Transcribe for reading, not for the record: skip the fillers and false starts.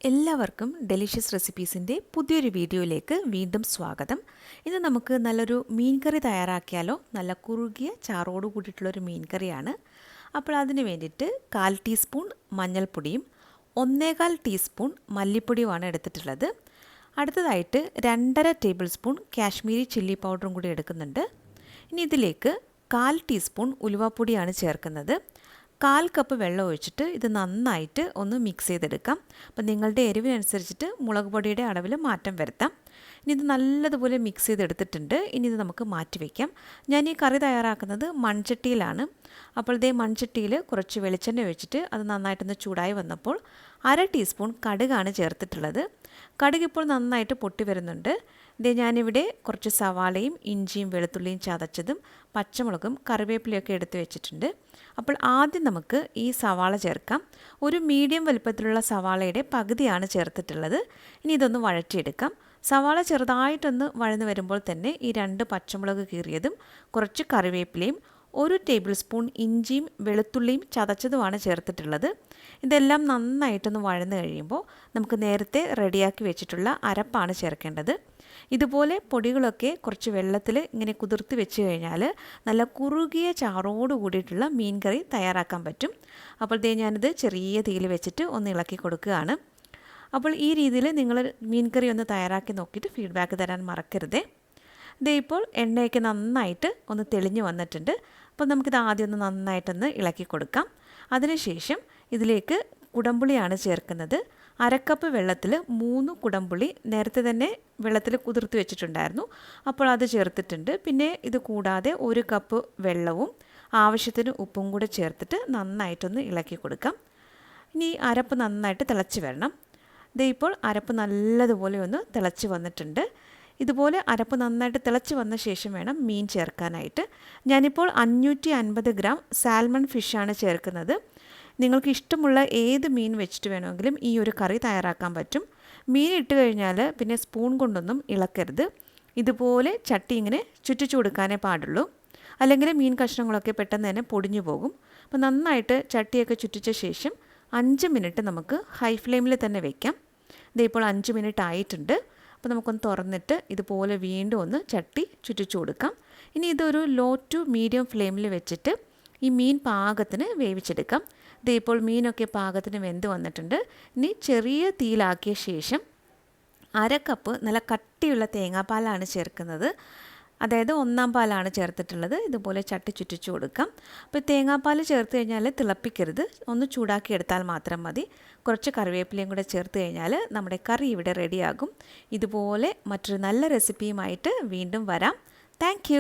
എല്ലാവർക്കും ഡെലിഷ്യസ് റെസിപ്പീസിൻ്റെ പുതിയൊരു വീഡിയോയിലേക്ക് വീണ്ടും സ്വാഗതം. ഇന്ന് നമുക്ക് നല്ലൊരു മീൻ കറി തയ്യാറാക്കിയാലോ. നല്ല കുറുകിയ ചാറോട് കൂടിയിട്ടുള്ളൊരു മീൻ കറിയാണ്. അപ്പോൾ അതിന് വേണ്ടിയിട്ട് 1/4 ടീസ്പൂൺ മഞ്ഞൾപ്പൊടിയും 1/4 ടീസ്പൂൺ മല്ലിപ്പൊടിയുമാണ് എടുത്തിട്ടുള്ളത്. അടുത്തതായിട്ട് 2.5 ടേബിൾ സ്പൂൺ കാശ്മീരി ചില്ലി പൗഡറും കൂടി എടുക്കുന്നുണ്ട്. ഇനി ഇതിലേക്ക് 1/4 ടീസ്പൂൺ ഉലുവാപ്പൊടിയാണ് ചേർക്കുന്നത്. 1/4 കപ്പ് വെള്ളം ഒഴിച്ചിട്ട് ഇത് നന്നായിട്ട് ഒന്ന് മിക്സ് ചെയ്തെടുക്കാം. അപ്പോൾ നിങ്ങളുടെ എരിവിനനുസരിച്ചിട്ട് മുളക് പൊടിയുടെ അളവിൽ മാറ്റം വരുത്താം. ഇനി ഇത് നല്ലതുപോലെ മിക്സ് ചെയ്തെടുത്തിട്ടുണ്ട്. ഇനി ഇത് നമുക്ക് മാറ്റി വയ്ക്കാം. ഞാൻ ഈ കറി തയ്യാറാക്കുന്നത് മൺചട്ടിയിലാണ്. അപ്പോൾ ഇതേ മൺചട്ടിയിൽ കുറച്ച് വെളിച്ചെണ്ണ ഒഴിച്ചിട്ട് അത് നന്നായിട്ടൊന്ന് ചൂടായി വന്നപ്പോൾ 1/2 ടീസ്പൂൺ കടുകാണ് ചേർത്തിട്ടുള്ളത്. കടുക് ഇപ്പോൾ നന്നായിട്ട് പൊട്ടി വരുന്നുണ്ട്. ഞാനിവിടെ കുറച്ച് സവാളയും ഇഞ്ചിയും വെളുത്തുള്ളിയും ചതച്ചതും പച്ചമുളകും കറിവേപ്പിലയൊക്കെ എടുത്ത് വെച്ചിട്ടുണ്ട്. അപ്പോൾ ആദ്യം നമുക്ക് ഈ സവാള ചേർക്കാം. ഒരു മീഡിയം വലുപ്പത്തിലുള്ള സവാളയുടെ പകുതിയാണ് ചേർത്തിട്ടുള്ളത്. ഇനി ഇതൊന്ന് വഴറ്റിയെടുക്കാം. സവാള ചെറുതായിട്ടൊന്ന് വഴന്ന് വരുമ്പോൾ തന്നെ ഈ 2 പച്ചമുളക് കീറിയതും കുറച്ച് കറിവേപ്പിലയും 1 ടേബിൾ സ്പൂൺ ഇഞ്ചിയും വെളുത്തുള്ളിയും ചതച്ചതുമാണ് ചേർത്തിട്ടുള്ളത്. ഇതെല്ലാം നന്നായിട്ടൊന്ന് വഴന്ന് കഴിയുമ്പോൾ നമുക്ക് നേരത്തെ റെഡിയാക്കി വെച്ചിട്ടുള്ള അരപ്പാണ് ചേർക്കേണ്ടത്. ഇതുപോലെ പൊടികളൊക്കെ കുറച്ച് വെള്ളത്തിൽ ഇങ്ങനെ കുതിർത്ത് വെച്ച് കഴിഞ്ഞാൽ നല്ല കുറുകിയ ചാറോട് കൂടിയിട്ടുള്ള മീൻ കറി തയ്യാറാക്കാൻ പറ്റും. അപ്പോൾ ഞാനിത് ചെറിയ തീയിൽ വെച്ചിട്ട് ഒന്ന് ഇളക്കി കൊടുക്കുകയാണ്. അപ്പോൾ ഈ രീതിയിൽ നിങ്ങൾ മീൻ കറി ഒന്ന് തയ്യാറാക്കി നോക്കിയിട്ട് ഫീഡ്ബാക്ക് തരാൻ മറക്കരുതേ. ഇപ്പോൾ എണ്ണയൊക്കെ നന്നായിട്ട് ഒന്ന് തെളിഞ്ഞ് വന്നിട്ടുണ്ട്. അപ്പോൾ നമുക്കിത് ആദ്യം ഒന്ന് നന്നായിട്ടൊന്ന് ഇളക്കി കൊടുക്കാം. അതിനുശേഷം ഇതിലേക്ക് കുടംപുളിയാണ് ചേർക്കുന്നത്. 1/2 കപ്പ് വെള്ളത്തിൽ 3 കുടംപുളി നേരത്തെ തന്നെ വെള്ളത്തിൽ കുതിർത്ത് വെച്ചിട്ടുണ്ടായിരുന്നു. അപ്പോൾ അത് ചേർത്തിട്ടുണ്ട്. പിന്നെ ഇത് കൂടാതെ 1 കപ്പ് വെള്ളവും ആവശ്യത്തിന് ഉപ്പും കൂടെ ചേർത്തിട്ട് നന്നായിട്ടൊന്ന് ഇളക്കി കൊടുക്കാം. ഇനി അരപ്പ് നന്നായിട്ട് തിളച്ച് വരണം. ഇപ്പോൾ അരപ്പ് നല്ലതുപോലെ ഒന്ന് തിളച്ച് വന്നിട്ടുണ്ട്. ഇതുപോലെ അരപ്പ് നന്നായിട്ട് തിളച്ച് വന്ന ശേഷം വേണം മീൻ ചേർക്കാനായിട്ട്. ഞാനിപ്പോൾ 550 ഗ്രാം സാൽമൺ ഫിഷാണ് ചേർക്കുന്നത്. നിങ്ങൾക്ക് ഇഷ്ടമുള്ള ഏത് മീൻ വെച്ചിട്ട് വേണമെങ്കിലും ഈ ഒരു കറി തയ്യാറാക്കാൻ പറ്റും. മീൻ ഇട്ട് കഴിഞ്ഞാൽ പിന്നെ സ്പൂൺ കൊണ്ടൊന്നും ഇളക്കരുത്. ഇതുപോലെ ചട്ടി ഇങ്ങനെ ചുറ്റിച്ചു കൊടുക്കാനേ പാടുള്ളൂ. അല്ലെങ്കിൽ മീൻ കഷ്ണങ്ങളൊക്കെ പെട്ടെന്ന് തന്നെ പൊടിഞ്ഞു പോകും. അപ്പോൾ നന്നായിട്ട് ചട്ടിയൊക്കെ ചുറ്റിച്ച ശേഷം 5 മിനിറ്റ് നമുക്ക് ഹൈ ഫ്ലെയിമിൽ തന്നെ വയ്ക്കാം. ഇപ്പോൾ 5 മിനിറ്റ് ആയിട്ടുണ്ട്. അപ്പോൾ നമുക്കൊന്ന് തുറന്നിട്ട് ഇതുപോലെ വീണ്ടും ഒന്ന് ചട്ടി ചുറ്റിച്ചു കൊടുക്കാം. ഇനി ഇതൊരു ലോ ടു മീഡിയം ഫ്ലെയിമിൽ വെച്ചിട്ട് ഈ മീൻ പാകത്തിന് വേവിച്ചെടുക്കാം. ഇപ്പോൾ മീനൊക്കെ പാകത്തിന് വെന്ത് വന്നിട്ടുണ്ട്. ഇനി ചെറിയ തീയിലാക്കിയ ശേഷം 1/2 കപ്പ് നല്ല കട്ടിയുള്ള തേങ്ങാപ്പാലാണ് ചേർക്കുന്നത്. അതായത് 1-ാം പാലാണ് ചേർത്തിട്ടുള്ളത്. ഇതുപോലെ ചട്ടി ചുറ്റിച്ചു കൊടുക്കാം. അപ്പോൾ തേങ്ങാപ്പാൽ ചേർത്ത് കഴിഞ്ഞാൽ തിളപ്പിക്കരുത്, ഒന്ന് ചൂടാക്കി എടുത്താൽ മാത്രം മതി. കുറച്ച് കറിവേപ്പിലയും കൂടെ ചേർത്ത് കഴിഞ്ഞാൽ നമ്മുടെ കറി ഇവിടെ റെഡിയാകും. ഇതുപോലെ മറ്റൊരു നല്ല റെസിപ്പിയുമായിട്ട് വീണ്ടും വരാം. താങ്ക്